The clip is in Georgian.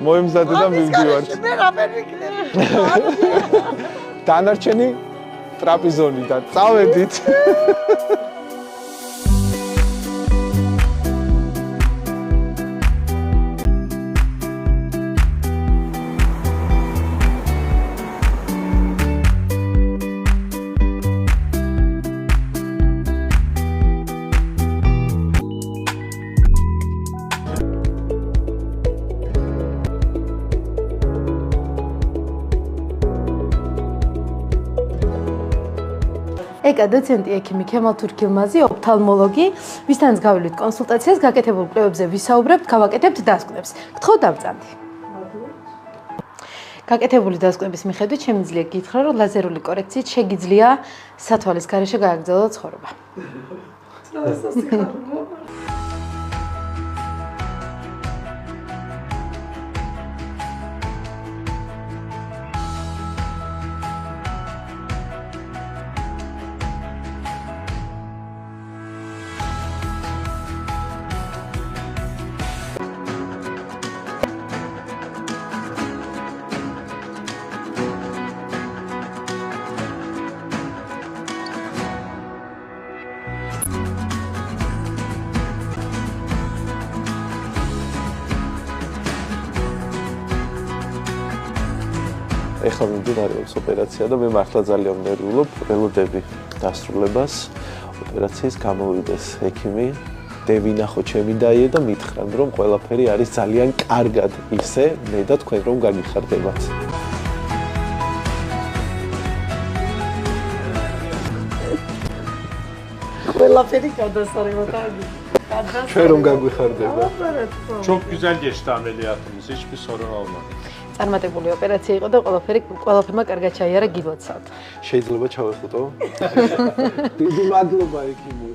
მოემზადე და მივდივართ. მე რამე ვიქნები. დანარჩენი ტრაპიზონიდან წავედით. ეკა დოცენტი ექიმი ქემალ თურქილმაზი, ოფთალმოლოგი, ვისთანაც გავივლით კონსულტაციას, გაკეთებულ კვლევებზე ვისაუბრებთ, გავაკეთებთ დასკვნებს. გთხოვ დავწამდი. გაკეთებული დასკვნების მიხედვით შემიძლია გითხრა, რომ ლაზერული კორექციით შეგიძლია სათვალის გარეშე გააგრძელოთ ცხოვრება. ეხლა მიმდინარეობს ოპერაცია და მე მართლა ძალიან ვნერვიულობ, ველოდები დასრულებას, ოპერაციის გამოვიდეს ექიმი, დევინახო ჩემი დაიე და მითხრან, რომ ყველაფერი არის ძალიან კარგად ისე, მე და თქვენ რომ გაგიხარდებათ. ყველაფერი გადასარევად არის. ჩვენ რომ გაგვიხარდება. Çok güzel geçti ameliyatımız, hiçbir sorun olmadı. წარმატებული ოპერაცია იყო და ყველაფერმა კარგად ჩაიარა გილოცავთ. შეიძლება ჩავეხუტო? დიდი მადლობა ექიმო.